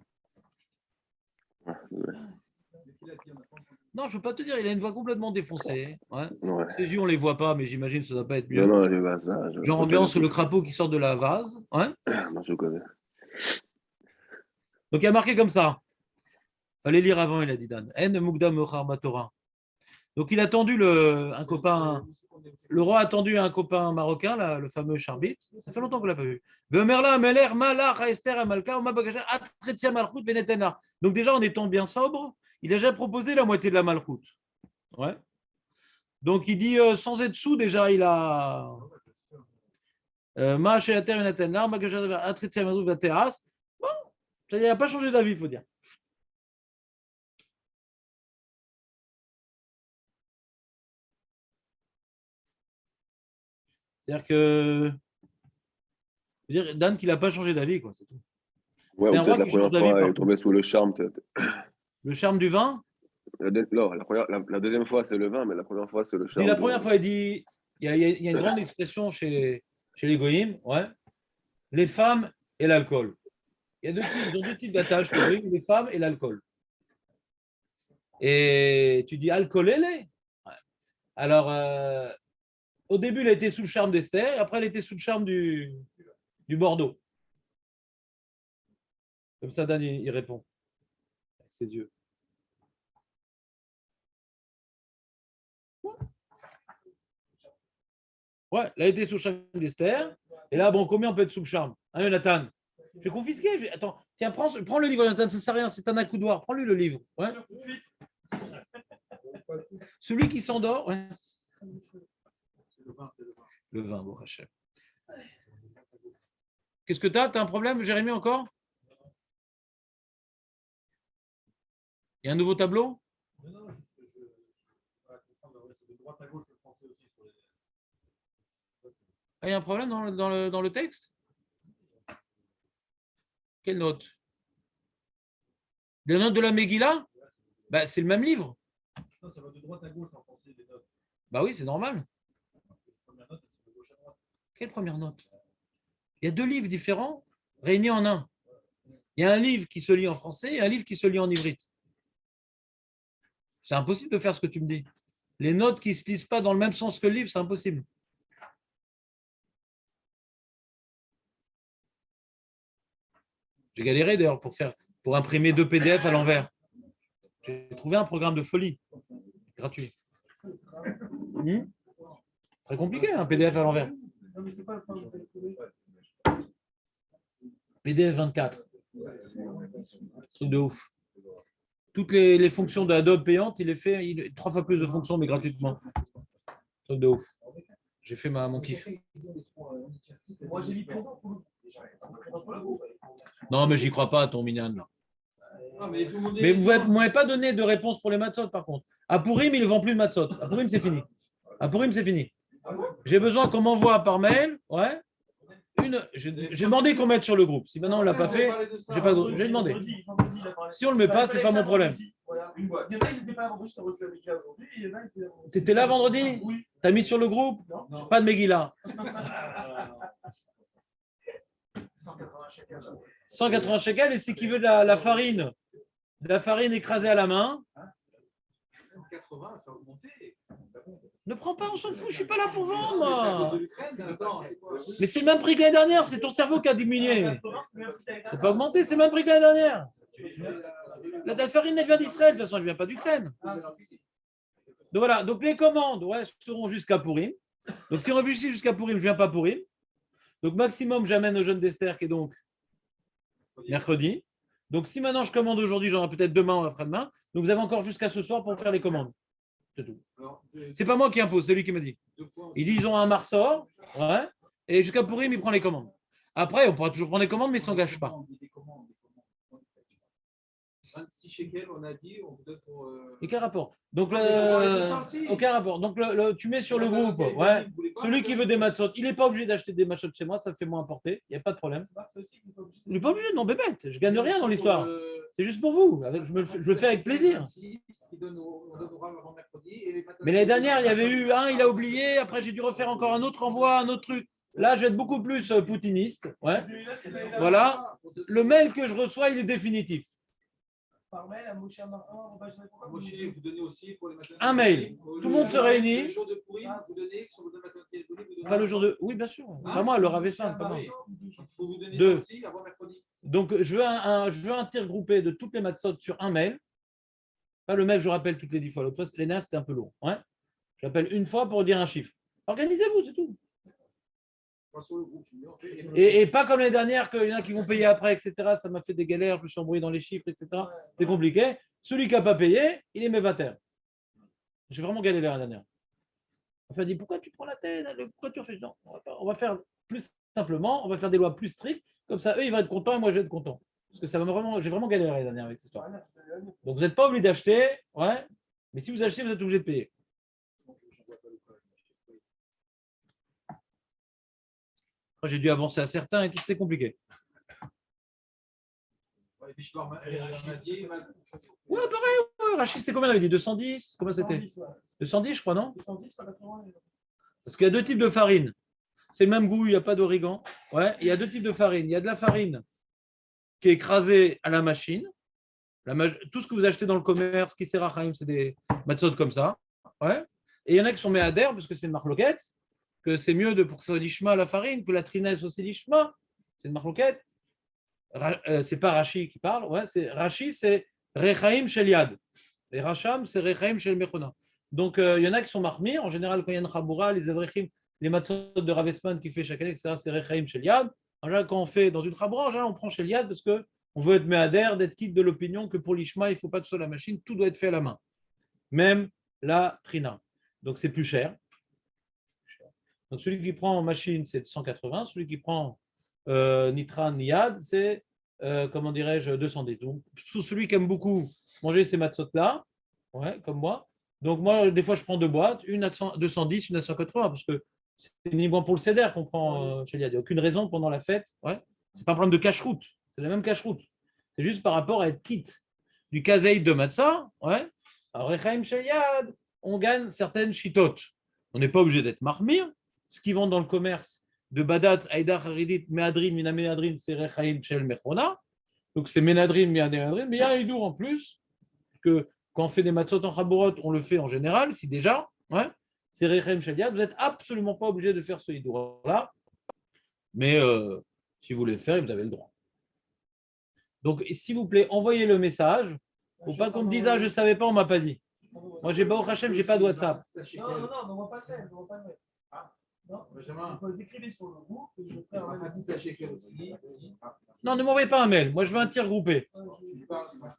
Non, je ne peux pas te dire, il a une voix complètement défoncée. Ouais.
Ouais.
Ses yeux, on ne les voit pas, mais j'imagine que ça ne doit pas être mieux.
Non, non, ça,
genre ambiance le crapaud qui sort de la vase. Ouais.
Non, je connais.
Donc il y a marqué comme ça. Fallait lire avant, il a dit Dan. En Mugdam Torah. Donc il a attendu un copain. Le roi a attendu un copain marocain, là, le fameux Charbit. Ça fait longtemps qu'on ne l'a pas vu. Donc déjà, en étant bien sobre, il a déjà proposé la moitié de la malchoute. Ouais. Donc il dit, sans être sous, déjà, il a. Bon, il n'a pas changé d'avis, il faut dire. C'est-à-dire que. Dire, Dan, qu'il n'a pas changé d'avis, quoi, c'est tout.
Ouais, ou peut-être la première fois, il est tombé sous le charme, peut-être.
Le charme du vin?
Non, la deuxième fois, c'est le vin, mais la première fois, c'est le charme.
Et la première fois, il dit, il y a une grande expression chez les goïms, ouais, les femmes et l'alcool. Il y a deux types d'attaches, les femmes et l'alcool. Et tu dis alcoolé-les. Ouais. Alors, au début, il a été sous le charme d'Esther, et après, il était sous le charme du Bordeaux. Comme ça, Dan, il répond. C'est Dieu. Ouais, il a été sous le charme d'Esther. Et là, bon, combien on peut être sous le charme? Hein, Jonathan? Je vais confisquer. Attends, tiens, prends le livre, Jonathan, ça ne sert à rien, c'est un accoudoir. Prends-lui le livre. Ouais. Celui qui s'endort. Ouais. Le vin, bon, Rachel. Qu'est-ce que tu as? Tu as un problème, Jérémy, encore? Il y a un nouveau tableau?
Non, c'est de droite à gauche le français aussi.
Ah, il y a un problème dans le texte? Quelle note? Les notes de la Megillah? Bah, c'est le même livre.
Non, ça va de droite à gauche en français, les notes.
Bah oui, c'est normal.
La première note, c'est de gauche à droite.
Quelle première note? Il y a deux livres différents réunis en un. Il y a un livre qui se lit en français et un livre qui se lit en ivrite. C'est impossible de faire ce que tu me dis. Les notes qui ne se lisent pas dans le même sens que le livre, c'est impossible. J'ai galéré d'ailleurs pour imprimer 2 PDF à l'envers. J'ai trouvé un programme de folie, gratuit. Très compliqué, un PDF à l'envers.
Non, mais c'est pas le problème.
PDF 24. Truc de ouf. Toutes les fonctions d'Adobe payantes, il est fait 3 fois plus de fonctions, mais gratuitement. Truc de ouf. J'ai fait mon kiff.
Moi, j'ai mis présent.
Non, mais j'y crois pas, ton Minan.
Mais tout le monde est-
Mais vous ne m'avez pas donné de réponse pour les matzot, par contre. À Purim, ils ne vendent plus de matzot. À Purim, c'est fini. À Purim, c'est fini. J'ai besoin qu'on m'envoie par mail. Ouais. J'ai demandé qu'on mette sur le groupe. Si maintenant on ne l'a pas fait, j'ai demandé. Si on ne le met pas, ce n'est pas mon problème.
Il y en a, ils n'étaient pas là vendredi, ça reçu avec aujourd'hui. Il y en a, ils étaient là vendredi.
Tu étais là vendredi?
Oui.
Tu as mis sur le groupe?
Non.
Pas de Megillah.
180 shekels.
180 shekels, et c'est qui veut de la farine. De la farine écrasée à la main.
180, ça a augmenté.
Ne prends pas, on s'en fout, je ne suis pas là pour vendre,
C'est à cause
moi.
de l'Ukraine. Attends, c'est quoi?
Mais c'est le même prix que l'année dernière, c'est ton cerveau qui a diminué. C'est pas augmenté, c'est le même prix que l'année dernière. La farine, elle vient d'Israël, de toute façon, elle ne vient pas d'Ukraine. Donc voilà, donc les commandes seront jusqu'à Purim. Donc si on réfléchit jusqu'à Purim, je ne viens pas Purim. Donc maximum, j'amène au jeûne d'Esther qui est donc mercredi. Donc si maintenant je commande aujourd'hui, j'en aurai peut-être demain ou après-demain. Donc vous avez encore jusqu'à ce soir pour faire les commandes. C'est tout. C'est pas moi qui impose, c'est lui qui m'a dit. Il dit ils ont un marsor, ouais, et jusqu'à Purim, il prend les commandes. Après, on pourra toujours prendre les commandes, mais il ne s'engage pas.
26 shekels, on a dit, on vous donne pour.
Et quel rapport? Donc,
aussi.
aucun rapport. Donc, tu mets sur le groupe, ouais, celui qui veut des matzot, il n'est pas obligé d'acheter des matzot chez moi, ça fait moins importer, il n'y a pas de problème. Il n'est pas obligé, non, bébête, je gagne rien dans l'histoire. C'est juste pour vous, je le fais avec plaisir. Mais l'année dernière, il y avait eu un, il a oublié, après j'ai dû refaire encore un autre envoi, un autre truc. Là, je vais être beaucoup plus poutiniste. Ouais. Voilà, le mail que je reçois, il est définitif.
Par mail à Moshe
Moshe, vous donnez aussi pour les matins.
Un mail. Tout le monde se réunit.
Le jour de Purim, vous donnez sur votre maternité.
Pas le jour de. Oui, bien sûr. Pas moi, le Ravessin, pas moi.
Il faut vous donner
Deux.
ça aussi avant mercredi.
Donc, je veux un tir groupé de toutes les matzot sur un mail. Pas le mail, je rappelle toutes les 10 fois. L'autre fois, les nains, c'était un peu lourd. Ouais. J'appelle une fois pour dire un chiffre. Organisez-vous, c'est tout. Et pas comme l'année dernière, qu'il y en a qui vont payer après, etc. Ça m'a fait des galères, je me suis embrouillé dans les chiffres, etc. C'est compliqué. Celui qui n'a pas payé, il est mévataire. J'ai vraiment galéré l'année dernière. Enfin, dit pourquoi tu prends la tête? Pourquoi tu fais non, on va faire plus simplement, on va faire des lois plus strictes. Comme ça, eux, ils vont être contents et moi, je vais être content. Parce que j'ai vraiment galéré l'année dernière avec cette histoire. Donc, vous n'êtes pas obligé d'acheter, ouais. Mais si vous achetez, vous êtes obligé de payer. J'ai dû avancer à certains et tout, c'était compliqué. Ouais, pareil, ouais. Rachid, c'était combien, on avait dit 210? Combien c'était? 210, je crois, non?
210, 180.
Parce qu'il y a 2 types de farine. C'est le même goût, il n'y a pas d'origan. Ouais, il y a 2 types de farine. Il y a de la farine qui est écrasée à la machine. Tout ce que vous achetez dans le commerce, qui sert à Chaim, c'est des matzot comme ça. Ouais. Et il y en a qui sont méadères parce que c'est une marloquette, que c'est mieux pour que ce soit l'ishma la farine, que la trinaise aussi l'ishma. C'est une marloquette. C'est pas Rashi qui parle. Ouais, Rashi, c'est Rechaim Shel Yad. Et Racham, c'est Rechaim Shel Mechona. Donc, il y en a qui sont marmés. En général, quand il y a une Chaboura, les Avrechim, les matzot de Ravesman qui fait chaque année, etc., c'est Rechaim Shel Yad. En général, quand on fait dans une Chaboura, en général, on prend Shel Yad parce qu'on veut être méadère, d'être quitte de l'opinion que pour l'Ishma, il ne faut pas que ce soit la machine, tout doit être fait à la main. Même la Trina. Donc, c'est plus cher. Donc, celui qui prend en machine, c'est 180. Celui qui prend Nitran Niyad, c'est, comment dirais-je, 210. Donc, celui qui aime beaucoup manger ces matzot-là, ouais, comme moi. Donc, moi, des fois, je prends 2 boîtes, une à 210, une à 180, parce que c'est uniquement pour le CEDER qu'on prend chez Liad. Il n'y a aucune raison pendant la fête. Ouais. Ce n'est pas un problème de cache-route. C'est la même cache-route. C'est juste par rapport à être quitte du kazeïd de matzah. Ouais. Alors, Rechaim chez Liad, on gagne certaines chitotes. On n'est pas obligé d'être marmire. Ce qu'ils vendent dans le commerce de Badat, Haïdar, Haridit, Meadrin, Mina Meadrin, c'est Rechaim Shel Mechona. Donc c'est Menadrin, Meadrin, mais il y a un hidour en plus que quand on fait des matzot en chaborot, on le fait en général, si déjà, ouais, c'est Rechaim Shel Yad, vous n'êtes absolument pas obligé de faire ce hidour-là, mais si vous voulez le faire, vous avez le droit. Donc, s'il vous plaît, envoyez le message. Il ne faut pas qu'on me dise, ah, je ne savais pas, on ne m'a pas dit. Moi, j'ai Baruch Hashem, je n'ai pas de WhatsApp.
Non, on n'envoie pas de mail. On n'envoie pas de mail. Non,
Benjamin,
vous écrivez sur le groupe et je ferai un mail.
Non, ne m'envoyez pas un mail. Moi, je veux un tir groupé.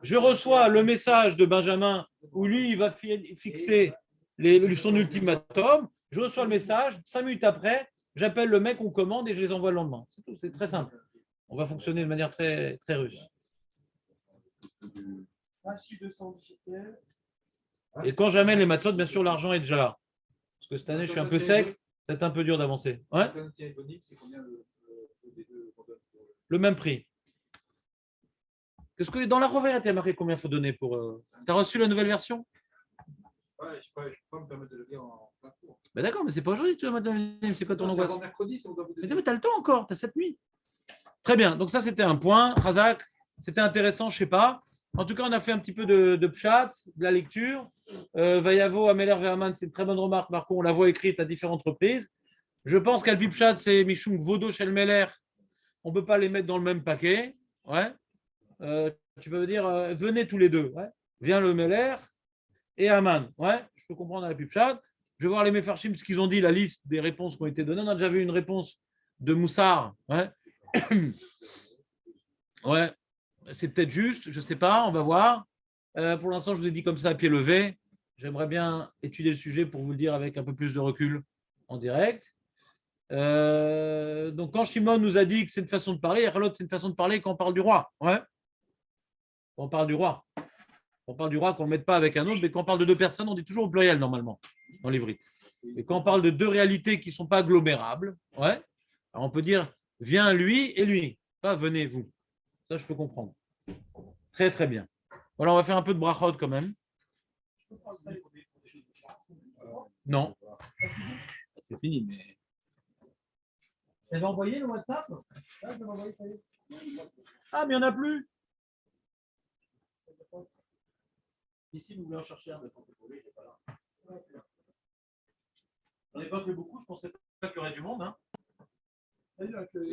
Je reçois le message de Benjamin où lui, il va fixer son ultimatum. Je reçois le message. 5 minutes après, j'appelle le mec, on commande et je les envoie le lendemain. C'est tout. C'est très simple. On va fonctionner de manière très, très russe.
Rachid 200 shekels.
Et quand j'amène les matzot, bien sûr, l'argent est déjà là. Parce que cette année, je suis un peu sec. C'est un peu dur d'avancer. Ouais.
c'est combien des deux qu'on donne pour
Le même prix. Qu'est-ce que dans la revers, tu as marqué combien il faut donner pour. Tu as reçu la nouvelle version?
Ouais, je ne peux pas me permettre de le dire en plein cours.
Ben d'accord, mais c'est pas aujourd'hui, tu vas me c'est quoi ton
C'est
angoisse?
avant mercredi, si on doit vous
Mais
donner.
tu as le temps encore, tu as cette nuit. Très bien, donc ça c'était un point. Razak, c'était intéressant, je ne sais pas. En tout cas, on a fait un petit peu de pshat, de la lecture. Vayavo, Ameler, Verman, c'est une très bonne remarque, Marco, on la voit écrite à différentes reprises. Je pense qu'Alpi Pshat, c'est Mishum Vodo chez le Meller. On ne peut pas les mettre dans le même paquet. Ouais. Tu peux me dire, venez tous les deux. Ouais. Viens le Meller et Aman. Ouais. Je peux comprendre Alpi Pshat. Je vais voir les Mefarshim, ce qu'ils ont dit, la liste des réponses qui ont été données. On a déjà vu une réponse de Moussard. Ouais. Ouais. C'est peut-être juste, je ne sais pas, on va voir. Pour l'instant, je vous ai dit comme ça à pied levé. J'aimerais bien étudier le sujet pour vous le dire avec un peu plus de recul en direct. Donc, quand Shimon nous a dit que c'est une façon de parler, l'autre, c'est une façon de parler quand on parle du roi. Ouais. Quand on parle du roi. Quand on parle du roi, qu'on ne le mette pas avec un autre, mais quand on parle de deux personnes, on dit toujours au pluriel normalement, dans l'ivrit. Et quand on parle de deux réalités qui ne sont pas agglomérables, ouais, alors on peut dire viens lui et lui, pas venez vous. Ça, je peux comprendre. Très, très bien. Voilà, on va faire un peu de brachot quand même. Non. C'est fini, mais.
Tu avais envoyé le WhatsApp?
Ah, mais il n'y en a plus.
Ici, vous voulez en chercher un de il n'est pas là. J'en ai pas fait beaucoup, je pensais pas qu'il y aurait du monde. Hein.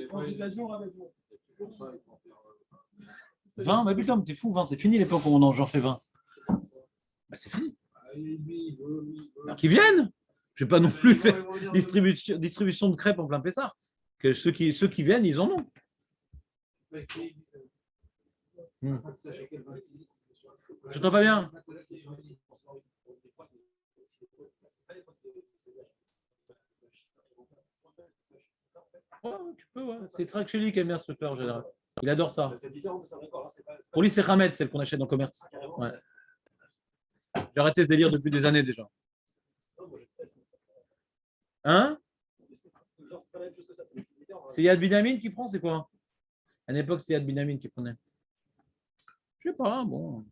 Conjugation avec vous.
20, mais putain, mais t'es fou, 20, c'est fini l'époque où j'en fais 20. Bah, c'est fini. Alors, qu'ils viennent. Je ne vais pas non plus faire distribution de crêpes en plein Pessard. Que ceux qui viennent, ils en ont. J'entends pas bien. Ouais, tu peux, ouais. C'est Trakcheli qui aime bien ce truc-là en général. Il adore ça. Pour lui, c'est Hamed, celle qu'on achète dans le commerce. Ouais. J'ai arrêté ce délire depuis des années déjà. Hein? C'est Yad Binyamin qui prend, c'est quoi? À l'époque, c'est Yad Binyamin qui prenait. Je sais pas, bon.